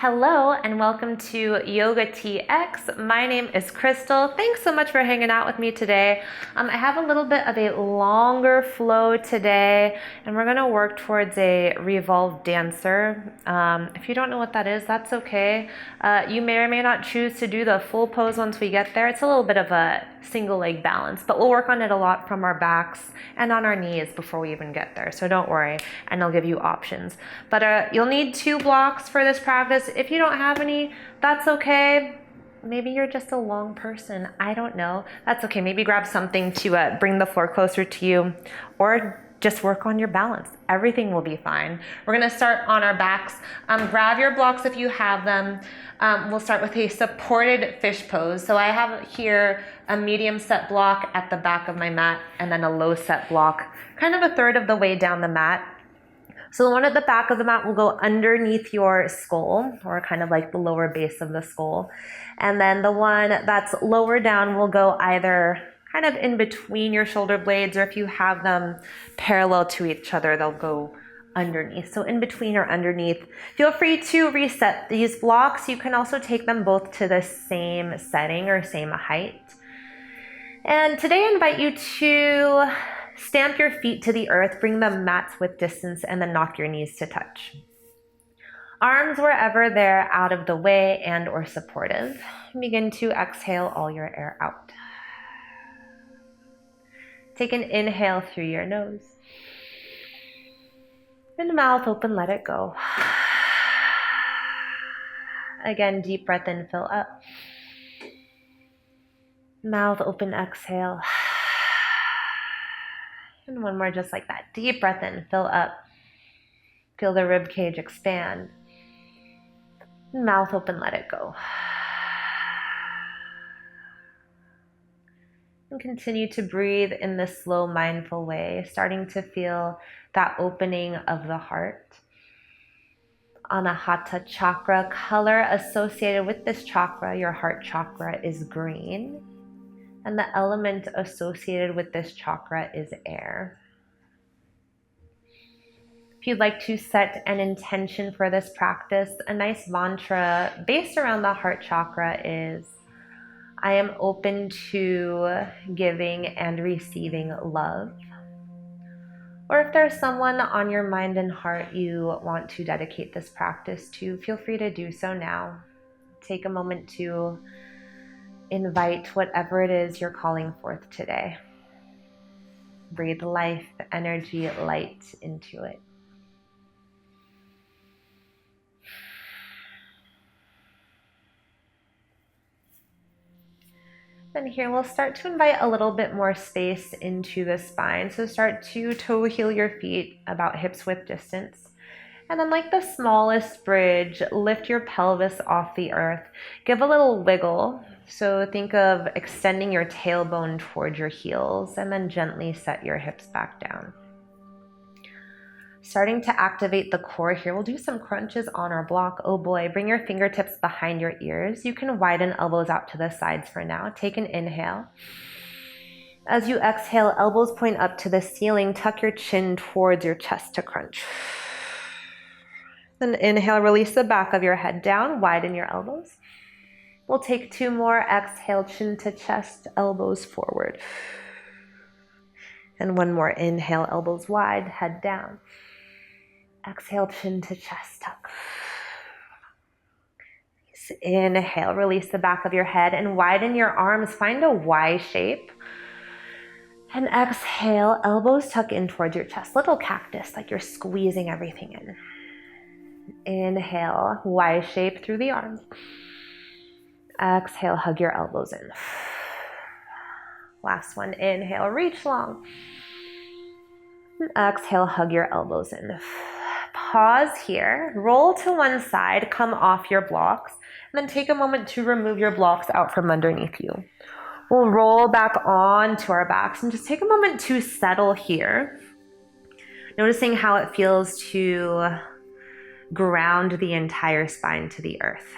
Hello and welcome to Yoga TX. My name is Crystal. Thanks so much for hanging out with me today. I have a little bit of a longer flow today and we're going to work towards a revolve dancer. If you don't know what that is, that's okay. You may or may not choose to do the full pose once we get there. It's a little bit of a single leg balance, but we'll work on it a lot from our backs and on our knees before we even get there. So don't worry, and I'll give you options. But you'll need 2 blocks for this practice. If you don't have any, that's okay. Maybe you're just a long person. I don't know. That's okay. Maybe grab something to bring the floor closer to you, or just work on your balance. Everything will be fine. We're gonna start on our backs. Grab your blocks if you have them. We'll start with a supported fish pose. So I have here a medium set block at the back of my mat and then a low set block, kind of a third of the way down the mat. So the one at the back of the mat will go underneath your skull, or kind of like the lower base of the skull. And then the one that's lower down will go either kind of in between your shoulder blades, or if you have them parallel to each other, they'll go underneath. So in between or underneath. Feel free to reset these blocks. You can also take them both to the same setting or same height. And today I invite you to stamp your feet to the earth, bring the mats with distance, and then knock your knees to touch. Arms wherever they're out of the way and or supportive. Begin to exhale all your air out. Take an inhale through your nose. And mouth open, let it go. Again, deep breath in, fill up. Mouth open, exhale. And one more just like that. Deep breath in, fill up. Feel the rib cage expand. Mouth open, let it go. And continue to breathe in this slow, mindful way, starting to feel that opening of the heart. Anahata chakra, color associated with this chakra, your heart chakra, is green. And the element associated with this chakra is air. If you'd like to set an intention for this practice, a nice mantra based around the heart chakra is, I am open to giving and receiving love. Or if there's someone on your mind and heart you want to dedicate this practice to, feel free to do so now. Take a moment to invite whatever it is you're calling forth today. Breathe life, energy, light into it. And here we'll start to invite a little bit more space into the spine. So start to toe heel your feet about hips width distance. And then like the smallest bridge, lift your pelvis off the earth. Give a little wiggle. So think of extending your tailbone towards your heels and then gently set your hips back down. Starting to activate the core here, we'll do some crunches on our block. Oh boy, bring your fingertips behind your ears. You can widen elbows out to the sides for now. Take an inhale. As you exhale, elbows point up to the ceiling. Tuck your chin towards your chest to crunch. Then inhale, release the back of your head down, widen your elbows. We'll take 2 more. Exhale, chin to chest, elbows forward. And 1 more. Inhale, elbows wide, head down. Exhale, chin to chest, tuck. Inhale, release the back of your head and widen your arms. Find a Y shape. And exhale, elbows tuck in towards your chest. Little cactus, like you're squeezing everything in. Inhale, Y shape through the arms. Exhale, hug your elbows in. Last one, inhale, reach long. Exhale, hug your elbows in. Pause here, roll to one side, come off your blocks, and then take a moment to remove your blocks out from underneath you. We'll roll back onto our backs and just take a moment to settle here. Noticing how it feels to ground the entire spine to the earth.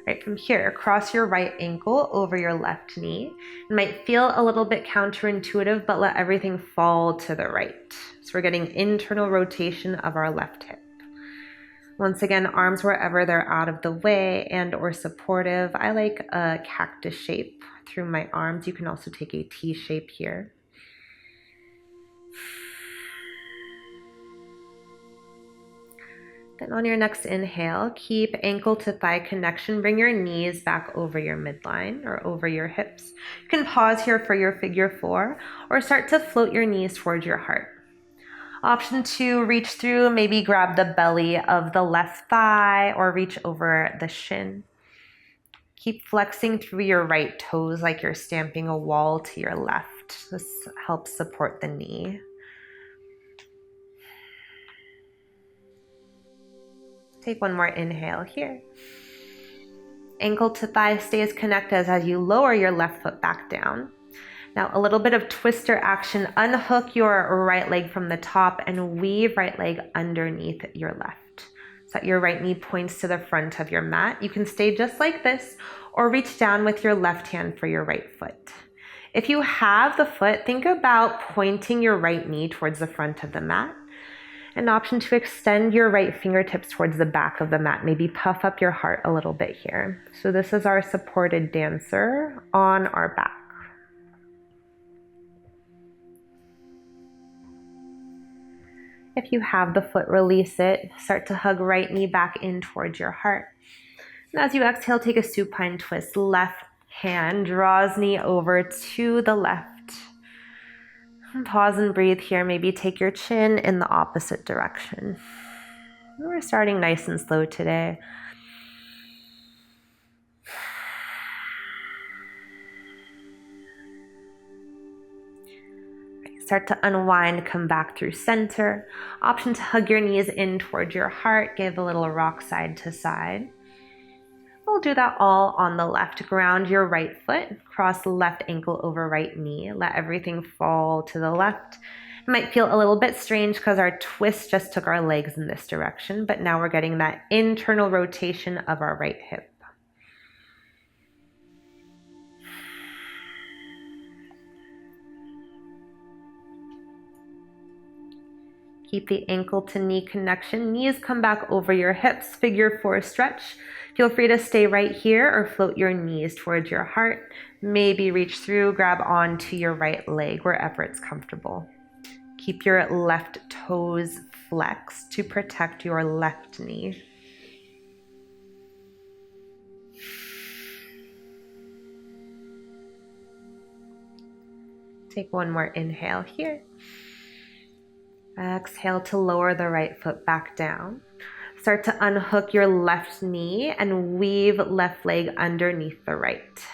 Right, from here, cross your right ankle over your left knee. It might feel a little bit counterintuitive, but let everything fall to the right. So we're getting internal rotation of our left hip. Once again, arms wherever they're out of the way and or supportive. I like a cactus shape through my arms. You can also take a T shape here. Then on your next inhale, keep ankle to thigh connection. Bring your knees back over your midline or over your hips. You can pause here for your figure 4 or start to float your knees towards your heart. Option 2, reach through, maybe grab the belly of the left thigh or reach over the shin. Keep flexing through your right toes like you're stamping a wall to your left. This helps support the knee. Take one more inhale here. Ankle to thigh stays connected as you lower your left foot back down. Now a little bit of twister action. Unhook your right leg from the top and weave right leg underneath your left, so that your right knee points to the front of your mat. You can stay just like this or reach down with your left hand for your right foot. If you have the foot, think about pointing your right knee towards the front of the mat. An option to extend your right fingertips towards the back of the mat. Maybe puff up your heart a little bit here. So this is our supported dancer on our back. If you have the foot, release it. Start to hug right knee back in towards your heart. And as you exhale, take a supine twist. Left hand draws knee over to the left. Pause and breathe here. Maybe take your chin in the opposite direction. We're starting nice and slow today. Start to unwind, come back through center. Option to hug your knees in towards your heart. Give a little rock side to side. We'll do that all on the left. Ground your right foot, cross left ankle over right knee. Let everything fall to the left. It might feel a little bit strange because our twist just took our legs in this direction, but now we're getting that internal rotation of our right hip. Keep the ankle to knee connection. Knees come back over your hips. Figure 4 stretch. Feel free to stay right here or float your knees towards your heart. Maybe reach through, grab onto your right leg wherever it's comfortable. Keep your left toes flexed to protect your left knee. Take one more inhale here. Exhale to lower the right foot back down. Start to unhook your left knee and weave left leg underneath the right.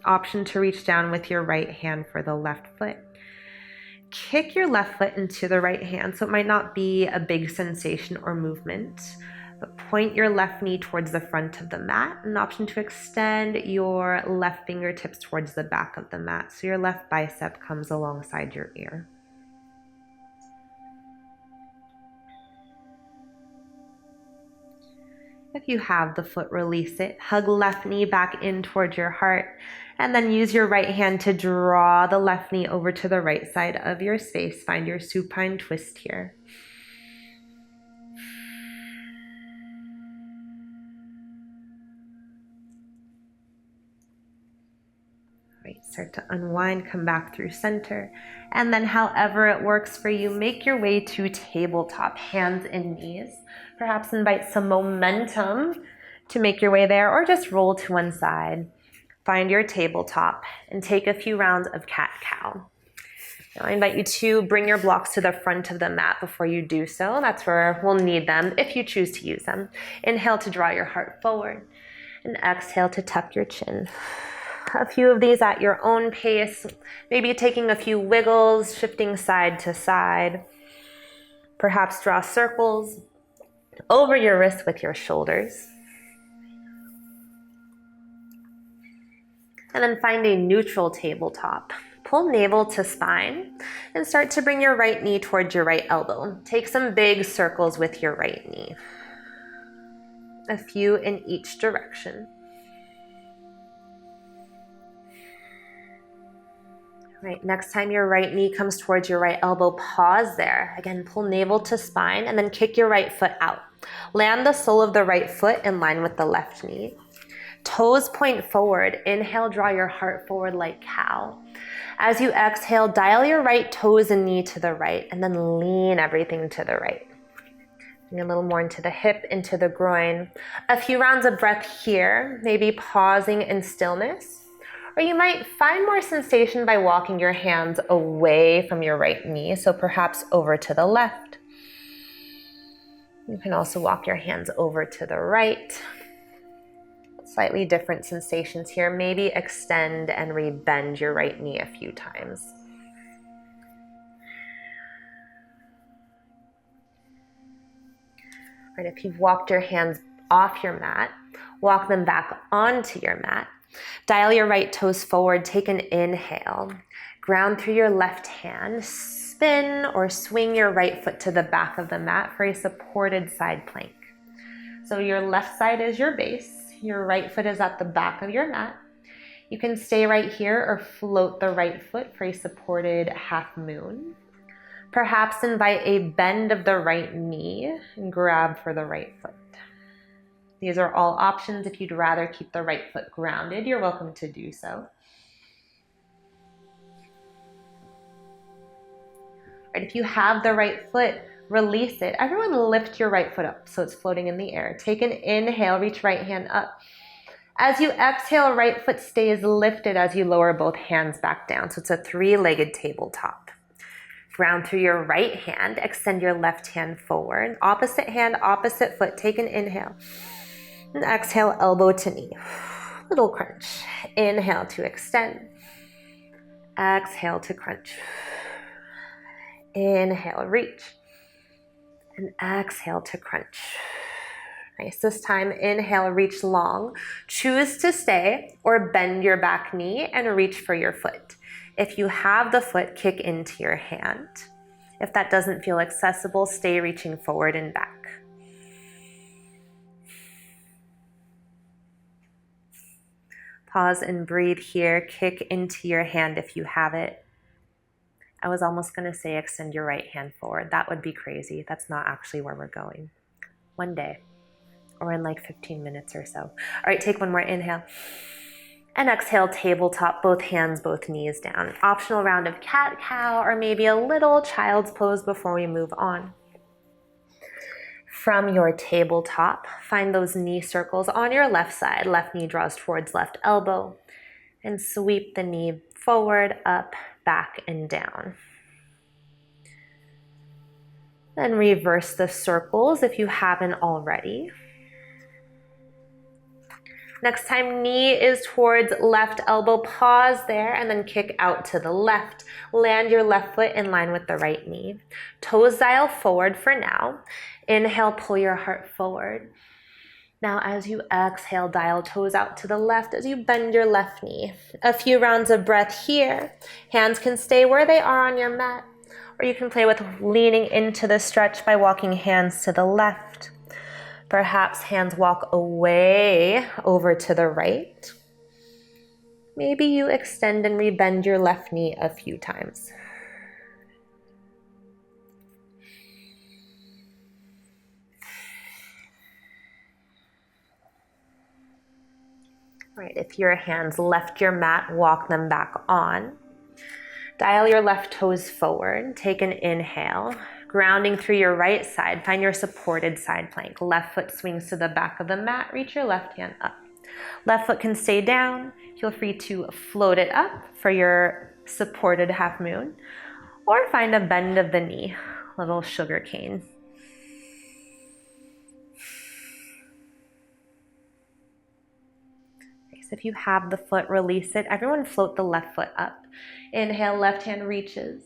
Option to reach down with your right hand for the left foot. Kick your left foot into the right hand, so it might not be a big sensation or movement, but point your left knee towards the front of the mat. An option to extend your left fingertips towards the back of the mat, so your left bicep comes alongside your ear. If you have the foot, release it. Hug left knee back in towards your heart, and then use your right hand to draw the left knee over to the right side of your space. Find your supine twist here. Right, start to unwind, come back through center, and then however it works for you, make your way to tabletop, hands and knees. Perhaps invite some momentum to make your way there, or just roll to one side. Find your tabletop and take a few rounds of cat-cow. Now I invite you to bring your blocks to the front of the mat before you do so. That's where we'll need them if you choose to use them. Inhale to draw your heart forward, and exhale to tuck your chin. A few of these at your own pace, maybe taking a few wiggles, shifting side to side. Perhaps draw circles over your wrists with your shoulders. And then find a neutral tabletop. Pull navel to spine and start to bring your right knee towards your right elbow. Take some big circles with your right knee. A few in each direction. Right, next time your right knee comes towards your right elbow, pause there. Again, pull navel to spine and then kick your right foot out. Land the sole of the right foot in line with the left knee. Toes point forward. Inhale, draw your heart forward like cow. As you exhale, dial your right toes and knee to the right, and then lean everything to the right. Bring a little more into the hip, into the groin. A few rounds of breath here, maybe pausing in stillness. Or you might find more sensation by walking your hands away from your right knee, so perhaps over to the left. You can also walk your hands over to the right. Slightly different sensations here. Maybe extend and rebend your right knee a few times. Right, if you've walked your hands off your mat, walk them back onto your mat. Dial your right toes forward, take an inhale. Ground through your left hand, spin or swing your right foot to the back of the mat for a supported side plank. So your left side is your base. Your right foot is at the back of your mat. You can stay right here or float the right foot for a supported half moon. Perhaps invite a bend of the right knee and grab for the right foot. These are all options. If you'd rather keep the right foot grounded, you're welcome to do so. Right, if you have the right foot, release it. Everyone lift your right foot up so it's floating in the air. Take an inhale, reach right hand up. As you exhale, right foot stays lifted as you lower both hands back down. So it's a three-legged tabletop. Ground through your right hand, extend your left hand forward. Opposite hand, opposite foot, take an inhale. And exhale, elbow to knee. Little crunch. Inhale to extend. Exhale to crunch. Inhale, reach. And exhale to crunch. Nice. This time, inhale, reach long. Choose to stay or bend your back knee and reach for your foot. If you have the foot, kick into your hand. If that doesn't feel accessible, stay reaching forward and back. Pause and breathe here. Kick into your hand if you have it. I was almost going to say extend your right hand forward. That would be crazy. That's not actually where we're going. One day, or in like 15 minutes or so. All right, take one more inhale. And exhale, tabletop, both hands, both knees down. Optional round of cat-cow or maybe a little child's pose before we move on. From your tabletop, find those knee circles on your left side. Left knee draws towards left elbow. And sweep the knee forward, up, back, and down. Then reverse the circles if you haven't already. Next time, knee is towards left elbow. Pause there and then kick out to the left. Land your left foot in line with the right knee. Toes dial forward for now. Inhale, pull your heart forward. Now as you exhale, dial toes out to the left as you bend your left knee. A few rounds of breath here. Hands can stay where they are on your mat, or you can play with leaning into the stretch by walking hands to the left. Perhaps hands walk away over to the right. Maybe you extend and rebend your left knee a few times. All right, if your hands left your mat, walk them back on. Dial your left toes forward. Take an inhale. Grounding through your right side, find your supported side plank. Left foot swings to the back of the mat, reach your left hand up. Left foot can stay down. Feel free to float it up for your supported half moon, or find a bend of the knee, little sugar cane. Nice. If you have the foot, release it. Everyone float the left foot up. Inhale, left hand reaches.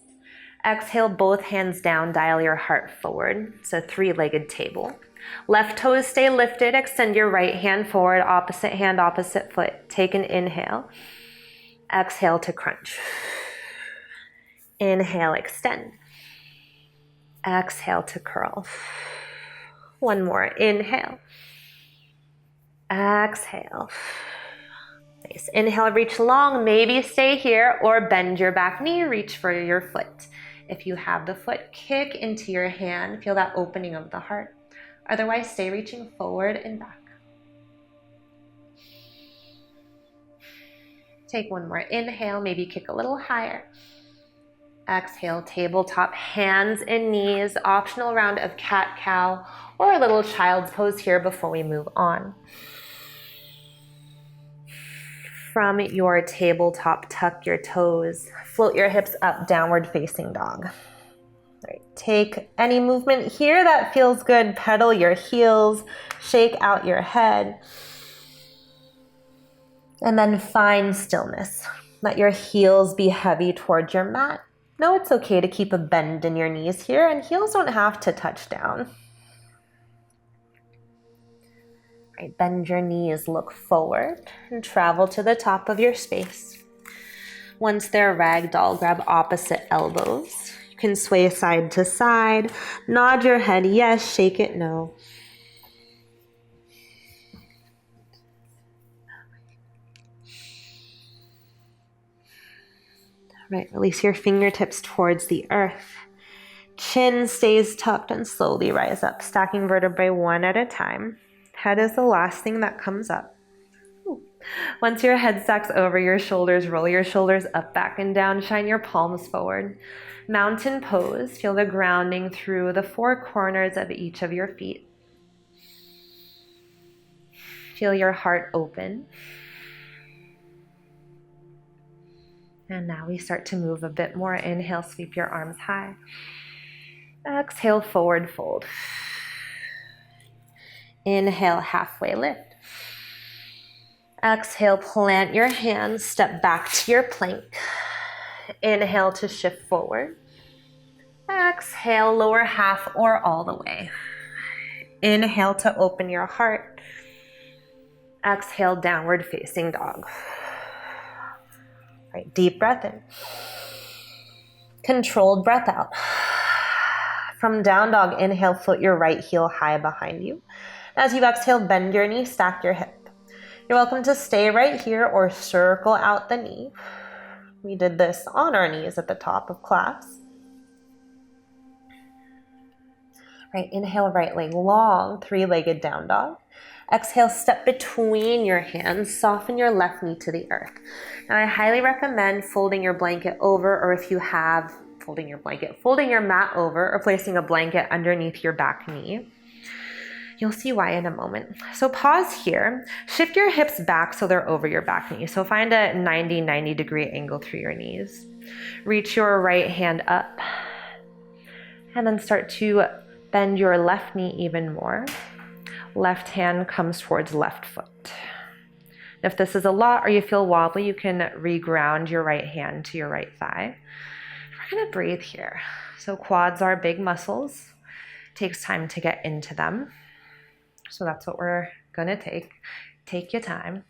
Exhale, both hands down, dial your heart forward. It's a three-legged table. Left toes stay lifted, extend your right hand forward, opposite hand, opposite foot. Take an inhale. Exhale to crunch. Inhale, extend. Exhale to curl. One more, inhale. Exhale. Nice. Inhale, reach long, maybe stay here or bend your back knee, reach for your foot. If you have the foot, kick into your hand. Feel that opening of the heart. Otherwise, stay reaching forward and back. Take one more inhale, maybe kick a little higher. Exhale, tabletop, hands and knees, optional round of cat-cow or a little child's pose here before we move on. From your tabletop, tuck your toes, float your hips up, downward facing dog. Right. Take any movement here that feels good, pedal your heels, shake out your head, and then find stillness. Let your heels be heavy towards your mat. No, it's okay to keep a bend in your knees here, and heels don't have to touch down. Right, bend your knees, look forward, and travel to the top of your space. Once they're ragdoll, grab opposite elbows. You can sway side to side, nod your head yes, shake it no. Right, release your fingertips towards the earth. Chin stays tucked and slowly rise up, stacking vertebrae one at a time. Head is the last thing that comes up. Once your head stacks over your shoulders, roll your shoulders up, back, and down. Shine your palms forward. Mountain pose. Feel the grounding through the four corners of each of your feet. Feel your heart open. And now we start to move a bit more. Inhale, sweep your arms high. Exhale, forward fold. Inhale, halfway lift. Exhale, plant your hands, step back to your plank. Inhale to shift forward. Exhale, lower half or all the way. Inhale to open your heart. Exhale, downward facing dog. Right, deep breath in. Controlled breath out. From down dog, inhale, float your right heel high behind you. As you exhale, bend your knee, stack your hip. You're welcome to stay right here or circle out the knee. We did this on our knees at the top of class. Right, inhale, right leg long, three-legged down dog. Exhale, step between your hands, soften your left knee to the earth. Now I highly recommend folding your blanket over, or if you have folding your mat over or placing a blanket underneath your back knee. You'll see why in a moment. So pause here, shift your hips back so they're over your back knee. So find a 90 degree angle through your knees. Reach your right hand up and then start to bend your left knee even more. Left hand comes towards left foot. If this is a lot or you feel wobbly, you can reground your right hand to your right thigh. We're gonna breathe here. So quads are big muscles. It takes time to get into them. So that's what we're gonna take. Take your time.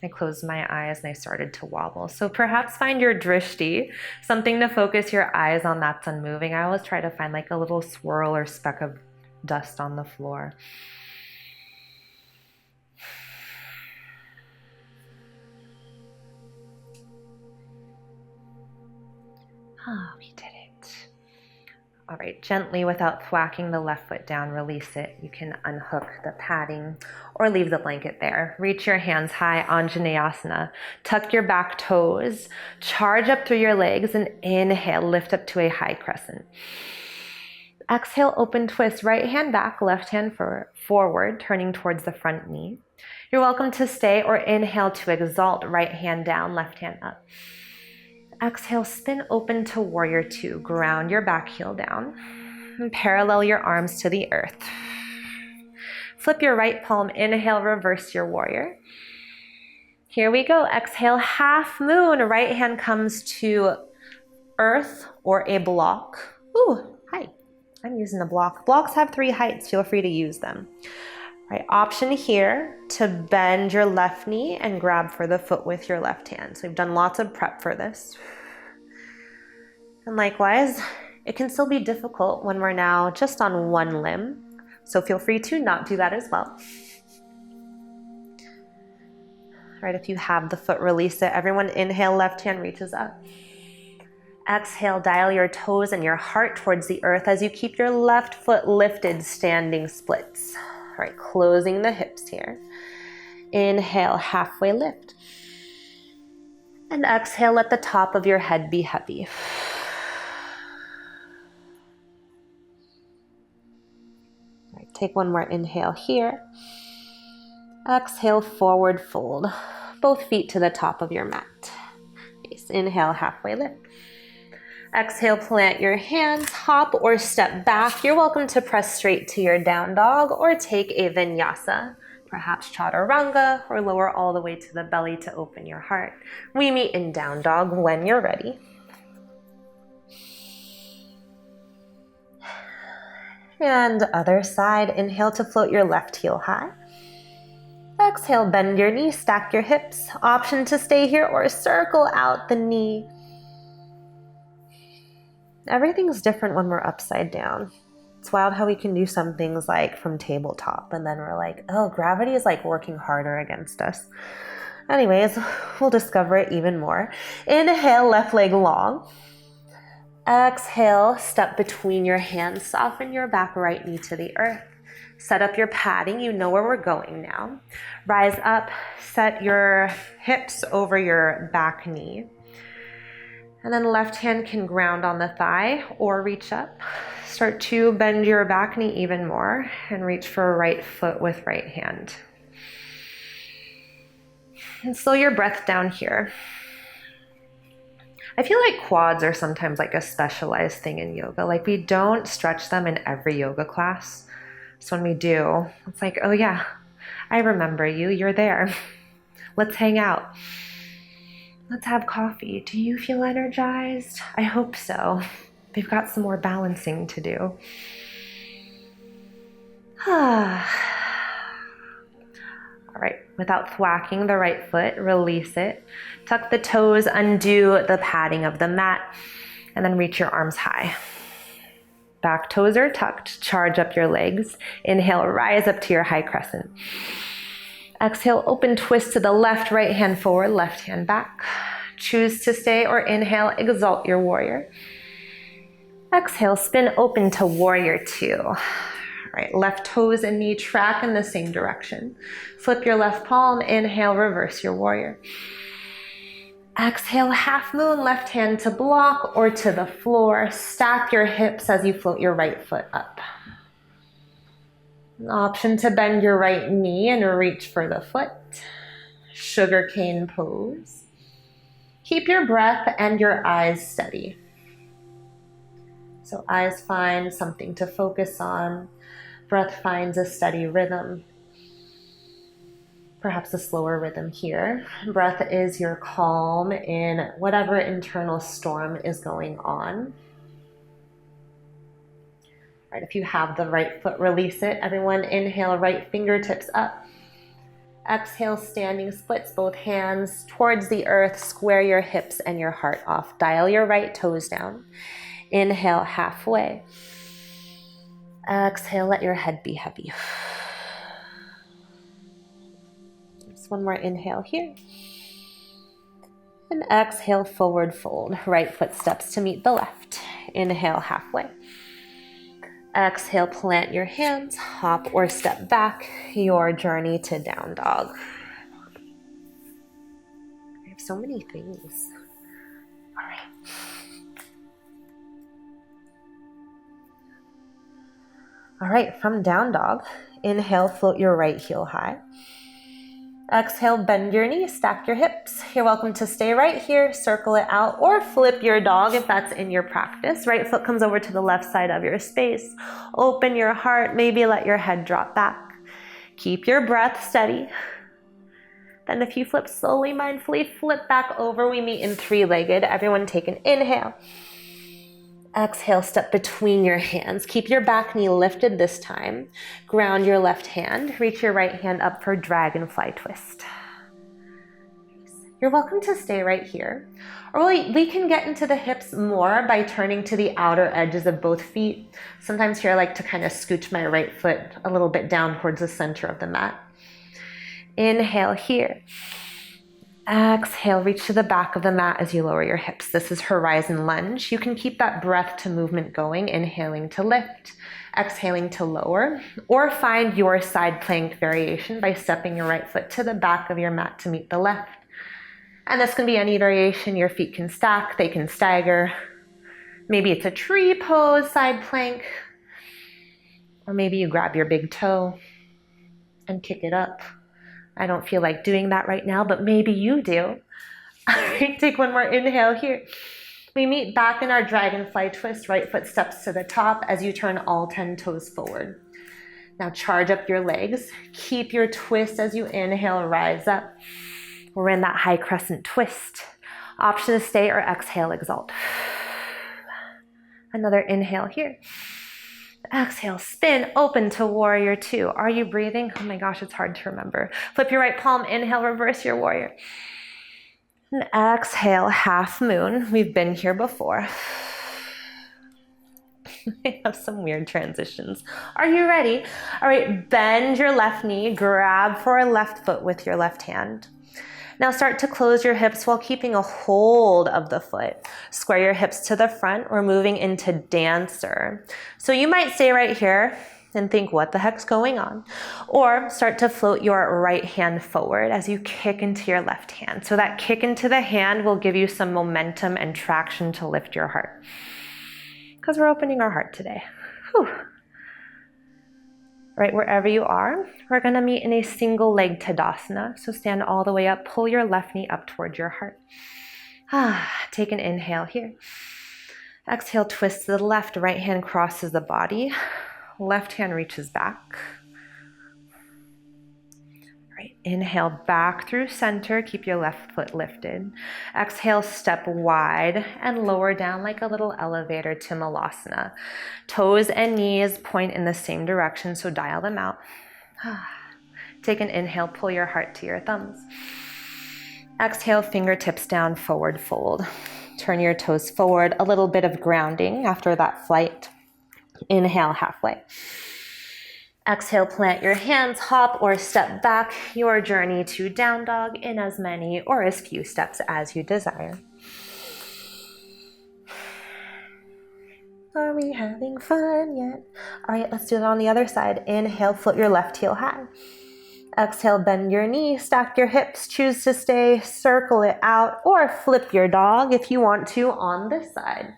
I closed my eyes and I started to wobble. So perhaps find your drishti, something to focus your eyes on that's unmoving. I always try to find like a little swirl or speck of dust on the floor. Ah, we did it. All right, gently without thwacking the left foot down, release it. You can unhook the padding or leave the blanket there. Reach your hands high, Anjaneyasana. Tuck your back toes, charge up through your legs, and inhale, lift up to a high crescent. Exhale, open twist, right hand back, left hand forward, turning towards the front knee. You're welcome to stay or inhale to exalt, right hand down, left hand up. Exhale, spin open to warrior two. Ground your back heel down and parallel your arms to the earth. Flip your right palm, inhale, reverse your warrior. Here we go. Exhale, half moon. Right hand comes to earth or a block. Ooh, hi. I'm using a block. Blocks have 3 heights. Feel free to use them. Right, option here to bend your left knee and grab for the foot with your left hand. So we've done lots of prep for this. And likewise, it can still be difficult when we're now just on one limb. So feel free to not do that as well. Right, if you have the foot, release it. Everyone inhale, left hand reaches up. Exhale, dial your toes and your heart towards the earth as you keep your left foot lifted, standing splits. All right, closing the hips here. Inhale, halfway lift. And exhale, let the top of your head be heavy. All right, take one more inhale here. Exhale, forward fold. Both feet to the top of your mat. Nice. Inhale, halfway lift. Exhale, plant your hands, hop or step back. You're welcome to press straight to your down dog or take a vinyasa, perhaps chaturanga, or lower all the way to the belly to open your heart. We meet in down dog when you're ready. And other side, inhale to float your left heel high. Exhale, bend your knees, stack your hips. Option to stay here or circle out the knee. Everything's different when we're upside down. It's wild how we can do some things like from tabletop and then we're like, oh, gravity is like working harder against us. Anyways, we'll discover it even more. Inhale, left leg long. Exhale, step between your hands, soften your back right knee to the earth. Set up your padding, you know where we're going now. Rise up, set your hips over your back knee. And then left hand can ground on the thigh or reach up. Start to bend your back knee even more and reach for right foot with right hand. And slow your breath down here. I feel like quads are sometimes like a specialized thing in yoga. Like we don't stretch them in every yoga class. So when we do, it's like, oh yeah, I remember you, you're there. Let's hang out. Let's have coffee. Do you feel energized? I hope so. We've got some more balancing to do. All right, without thwacking the right foot, release it. Tuck the toes, undo the padding of the mat, and then reach your arms high. Back toes are tucked, charge up your legs. Inhale, rise up to your high crescent. Exhale, open twist to the left, right hand forward, left hand back. Choose to stay or inhale, exalt your warrior. Exhale, spin open to warrior two. All right, left toes and knee track in the same direction. Flip your left palm, inhale, reverse your warrior. Exhale, half moon, left hand to block or to the floor. Stack your hips as you float your right foot up. An option to bend your right knee and reach for the foot. Sugarcane pose. Keep your breath and your eyes steady. So eyes find something to focus on. Breath finds a steady rhythm. Perhaps a slower rhythm here. Breath is your calm in whatever internal storm is going on. All right, if you have the right foot, release it. Everyone inhale, right fingertips up. Exhale, standing splits, both hands towards the earth. Square your hips and your heart off. Dial your right toes down. Inhale, halfway. Exhale, let your head be heavy. Just one more inhale here. And exhale, forward fold. Right foot steps to meet the left. Inhale, halfway. Exhale, plant your hands, hop or step back, your journey to down dog. I have so many things. All right. All right, from down dog, inhale, float your right heel high. Exhale, bend your knees, stack your hips. You're welcome to stay right here, circle it out, or flip your dog if that's in your practice. Right foot comes over to the left side of your space. Open your heart, maybe let your head drop back. Keep your breath steady. Then if you flip slowly, mindfully, flip back over. We meet in three-legged. Everyone take an inhale. Exhale, step between your hands. Keep your back knee lifted this time. Ground your left hand. Reach your right hand up for dragonfly twist. You're welcome to stay right here. Or we can get into the hips more by turning to the outer edges of both feet. Sometimes here I like to kind of scooch my right foot a little bit down towards the center of the mat. Inhale here. Exhale, reach to the back of the mat as you lower your hips. This is horizon lunge. You can keep that breath to movement going, inhaling to lift, exhaling to lower, or find your side plank variation by stepping your right foot to the back of your mat to meet the left. And this can be any variation. Your feet can stack, they can stagger. Maybe it's a tree pose, side plank, or maybe you grab your big toe and kick it up. I don't feel like doing that right now, but maybe you do. All right, take one more inhale here. We meet back in our dragonfly twist. Right foot steps to the top as you turn all 10 toes forward. Now charge up your legs. Keep your twist as you inhale, rise up. We're in that high crescent twist. Option to stay or exhale, exalt. Another inhale here. Exhale, spin, open to warrior two. Are you breathing? Oh my gosh, it's hard to remember. Flip your right palm, inhale, reverse your warrior. And exhale, half moon. We've been here before. I have some weird transitions. Are you ready? All right, bend your left knee, grab for a left foot with your left hand. Now start to close your hips while keeping a hold of the foot. Square your hips to the front. We're moving into dancer. So you might stay right here and think, what the heck's going on? Or start to float your right hand forward as you kick into your left hand. So that kick into the hand will give you some momentum and traction to lift your heart. Because we're opening our heart today. Whew. Right, wherever you are, we're going to meet in a single leg Tadasana. So stand all the way up, pull your left knee up towards your heart. Take an inhale here. Exhale, twist to the left, right hand crosses the body. Left hand reaches back. Right, inhale back through center, keep your left foot lifted. Exhale, step wide and lower down like a little elevator to Malasana. Toes and knees point in the same direction, so dial them out. Take an inhale, pull your heart to your thumbs. Exhale, fingertips down, forward fold. Turn your toes forward, a little bit of grounding after that flight. Inhale, halfway. Exhale, plant your hands, hop or step back your journey to down dog in as many or as few steps as you desire. Are we having fun yet? All right, let's do it on the other side. Inhale, float your left heel high. Exhale, bend your knee, stack your hips, choose to stay, circle it out, or flip your dog if you want to on this side.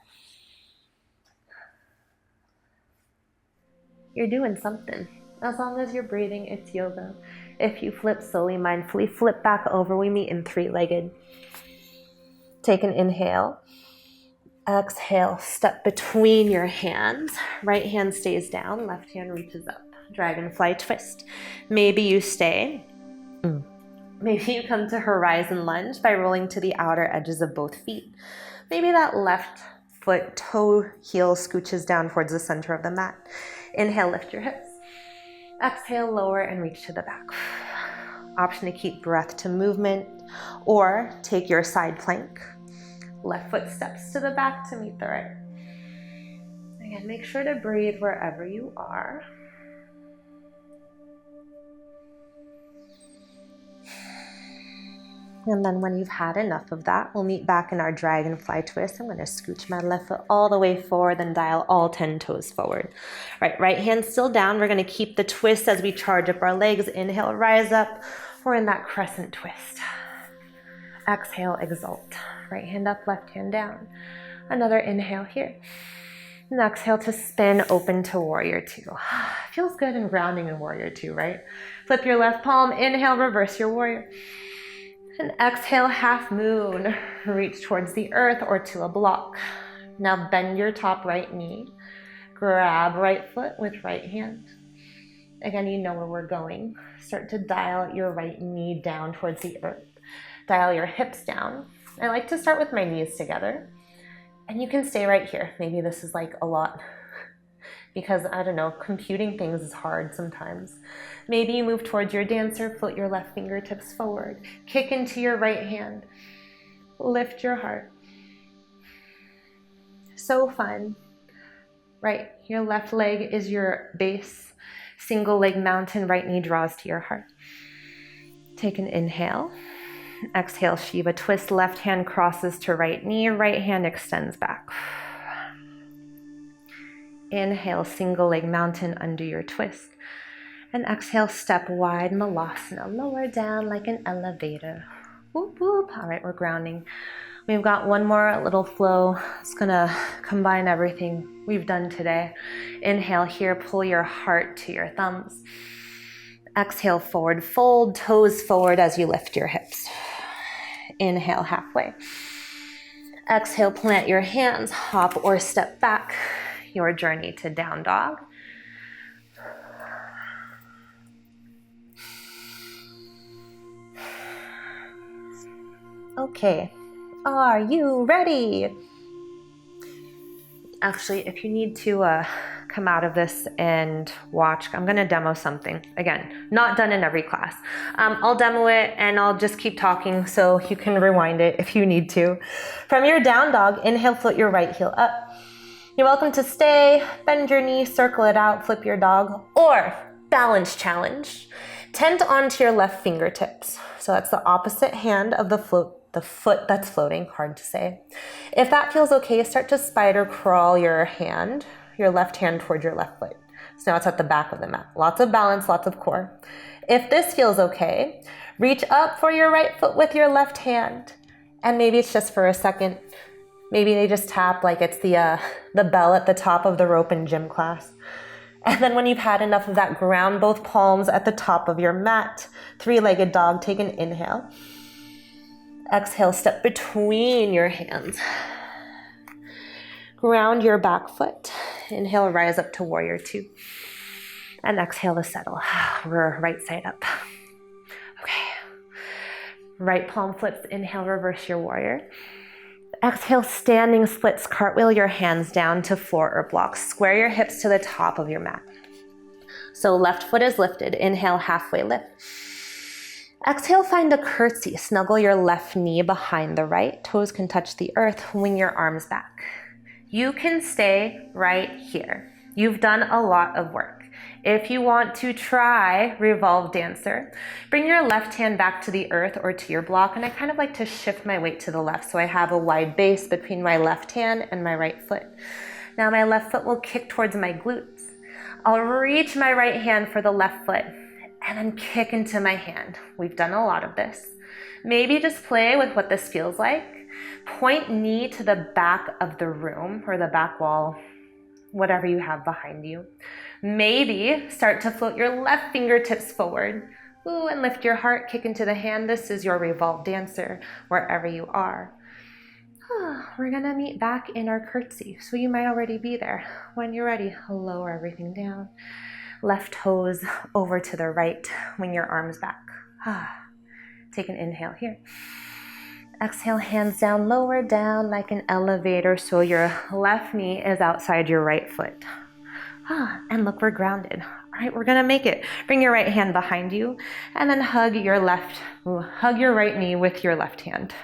You're doing something. As long as you're breathing, it's yoga. If you flip slowly, mindfully, flip back over. We meet in three-legged. Take an inhale. Exhale, step between your hands. Right hand stays down, left hand reaches up. Dragonfly twist. Maybe you stay. Maybe you come to horizon lunge by rolling to the outer edges of both feet. Maybe that left foot toe heel scooches down towards the center of the mat. Inhale, lift your hips. Exhale, lower and reach to the back. Option to keep breath to movement or take your side plank. Left foot steps to the back to meet the right. Again, make sure to breathe wherever you are. And then when you've had enough of that, we'll meet back in our dragonfly twist. I'm going to scooch my left foot all the way forward and dial all 10 toes forward. Right hand still down. We're going to keep the twist as we charge up our legs. Inhale, rise up. We're in that crescent twist. Exhale, exalt. Right hand up, left hand down. Another inhale here. And exhale to spin, open to warrior two. Feels good and grounding in warrior two, right? Flip your left palm, inhale, reverse your warrior. And exhale, half moon. Reach towards the earth or to a block. Now bend your top right knee. Grab right foot with right hand. Again, you know where we're going. Start to dial your right knee down towards the earth. Dial your hips down. I like to start with my knees together. And you can stay right here. Maybe this is like a lot because, I don't know, computing things is hard sometimes. Maybe you move towards your dancer, float your left fingertips forward, kick into your right hand, lift your heart. So fun, right? Your left leg is your base, single leg mountain, right knee draws to your heart. Take an inhale. Exhale, Shiva twist, left hand crosses to right knee, right hand extends back. Inhale, single leg mountain under your twist. And exhale, step wide, Malasana, lower down like an elevator. Whoop, whoop. All right, we're grounding. We've got one more little flow. It's gonna combine everything we've done today. Inhale here, pull your heart to your thumbs. Exhale, forward fold, toes forward as you lift your hips. Inhale, halfway. Exhale, plant your hands, hop or step back. Your journey to down dog. Okay, are you ready? Actually, if you need to come out of this and watch, I'm gonna demo something. Again, not done in every class. I'll demo it and I'll just keep talking so you can rewind it if you need to. From your down dog, inhale, float your right heel up. You're welcome to stay, bend your knee, circle it out, flip your dog, or balance challenge. Tent onto your left fingertips. So that's the opposite hand of the foot that's floating, hard to say. If that feels okay, start to spider crawl your left hand towards your left foot. So now it's at the back of the mat. Lots of balance, lots of core. If this feels okay, reach up for your right foot with your left hand. And maybe it's just for a second. Maybe they just tap like it's the bell at the top of the rope in gym class. And then when you've had enough of that, ground both palms at the top of your mat. Three-legged dog, take an inhale. Exhale, step between your hands. Ground your back foot. Inhale, rise up to warrior two. And exhale to settle. Right side up. Okay. Right palm flips, inhale, reverse your warrior. Exhale, standing splits, cartwheel your hands down to floor or blocks. Square your hips to the top of your mat. So left foot is lifted. Inhale, halfway lift. Exhale, find a curtsy. Snuggle your left knee behind the right. Toes can touch the earth. Wing your arms back. You can stay right here. You've done a lot of work. If you want to try revolve dancer, bring your left hand back to the earth or to your block. And I kind of like to shift my weight to the left so I have a wide base between my left hand and my right foot. Now my left foot will kick towards my glutes. I'll reach my right hand for the left foot and then kick into my hand. We've done a lot of this. Maybe just play with what this feels like. Point knee to the back of the room or the back wall, whatever you have behind you. Maybe start to float your left fingertips forward. Ooh, and lift your heart, kick into the hand. This is your revolve dancer, wherever you are. We're gonna meet back in our curtsy. So you might already be there. When you're ready, lower everything down. Left toes over to the right, wing your arms back. Take an inhale here. Exhale, hands down, lower down like an elevator so your left knee is outside your right foot. And look, we're grounded. All right, we're gonna make it. Bring your right hand behind you and then hug your right knee with your left hand.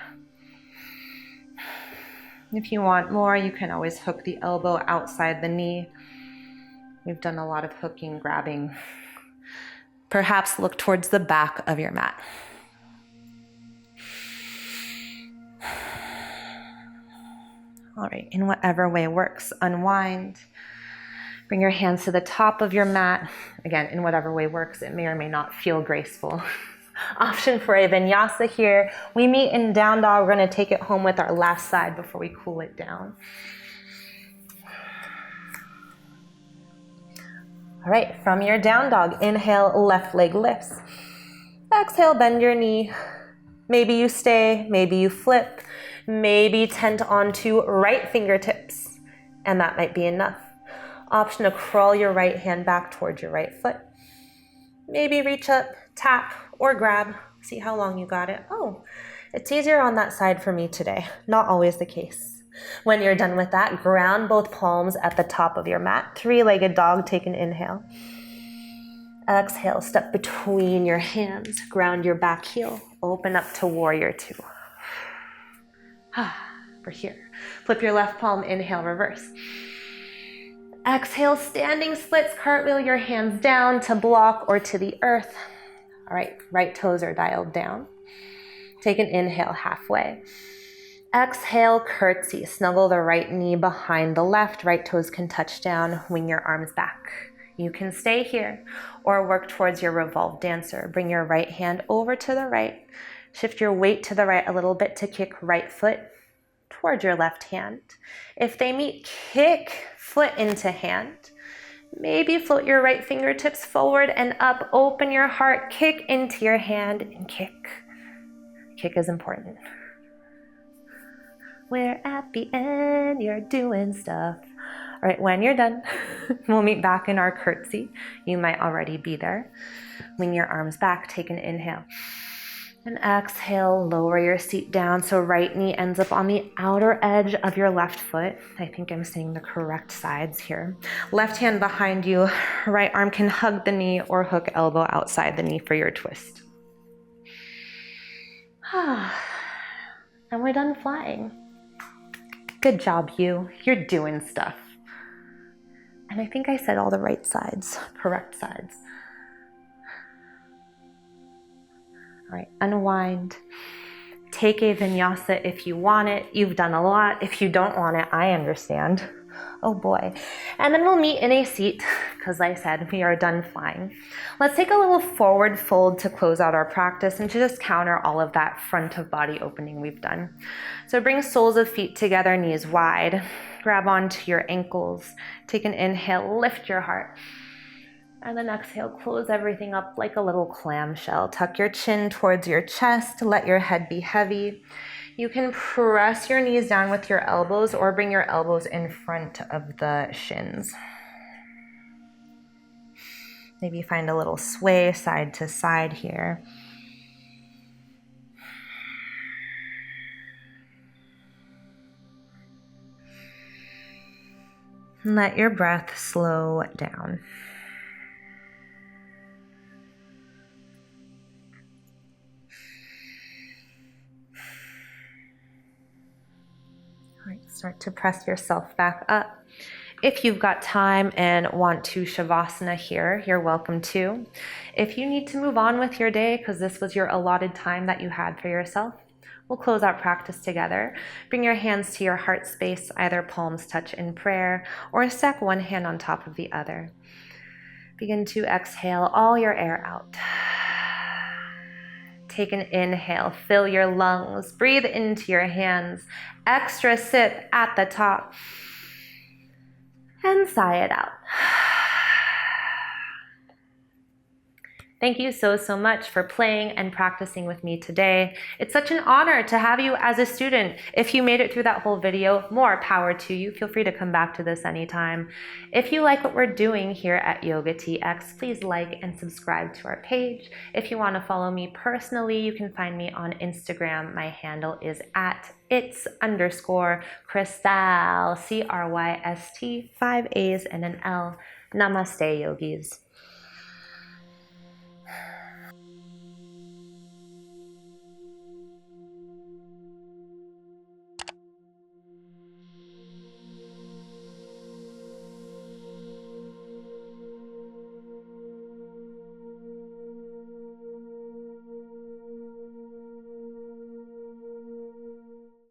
If you want more, you can always hook the elbow outside the knee. We've done a lot of hooking, grabbing. Perhaps look towards the back of your mat. All right, in whatever way works, unwind. Bring your hands to the top of your mat. Again, in whatever way works, it may or may not feel graceful. Option for a vinyasa here. We meet in down dog. We're gonna take it home with our last side before we cool it down. All right, from your down dog, inhale, left leg lifts. Exhale, bend your knee. Maybe you stay, maybe you flip, maybe tent onto right fingertips, and that might be enough. Option to crawl your right hand back towards your right foot. Maybe reach up, tap, or grab. See how long you got it. Oh, it's easier on that side for me today. Not always the case. When you're done with that, ground both palms at the top of your mat. Three-legged dog, take an inhale. Exhale, step between your hands. Ground your back heel. Open up to warrior two. We're here. Flip your left palm, inhale, reverse. Exhale, standing splits, cartwheel your hands down to block or to the earth. All right, right toes are dialed down. Take an inhale halfway. Exhale, curtsy. Snuggle the right knee behind the left. Right toes can touch down. Wing your arms back. You can stay here or work towards your revolve dancer. Bring your right hand over to the right. Shift your weight to the right a little bit to kick right foot towards your left hand. If they meet, kick foot into hand. Maybe float your right fingertips forward and up. Open your heart, kick into your hand and kick. Kick is important. We're at the end, you're doing stuff. All right, when you're done, we'll meet back in our curtsy. You might already be there. Wing your arms back, take an inhale. And exhale, lower your seat down so right knee ends up on the outer edge of your left foot. I think I'm saying the correct sides here. Left hand behind you, right arm can hug the knee or hook elbow outside the knee for your twist. And we're done flying. Good job, you. You're doing stuff. And I think I said all the right sides, correct sides. All right, unwind. Take a vinyasa if you want it. You've done a lot. If you don't want it, I understand. Oh boy. And then we'll meet in a seat, because like I said, we are done flying. Let's take a little forward fold to close out our practice and to just counter all of that front of body opening we've done. So bring soles of feet together, knees wide. Grab onto your ankles. Take an inhale, lift your heart. And then exhale, close everything up like a little clamshell. Tuck your chin towards your chest. Let your head be heavy. You can press your knees down with your elbows or bring your elbows in front of the shins. Maybe find a little sway side to side here. Let your breath slow down. All right, start to press yourself back up. If you've got time and want to Shavasana here, you're welcome to. If you need to move on with your day because this was your allotted time that you had for yourself, we'll close our practice together. Bring your hands to your heart space, either palms touch in prayer or stack one hand on top of the other. Begin to exhale all your air out. Take an inhale, fill your lungs, breathe into your hands, extra sip at the top, and sigh it out. Thank you so much for playing and practicing with me today. It's such an honor to have you as a student. If you made it through that whole video, more power to you. Feel free to come back to this anytime. If you like what we're doing here at Yoga TX, please like and subscribe to our page. If you want to follow me personally, you can find me on Instagram. My handle is at its_Crystal, CRYST, 5 A's and an L. Namaste, yogis.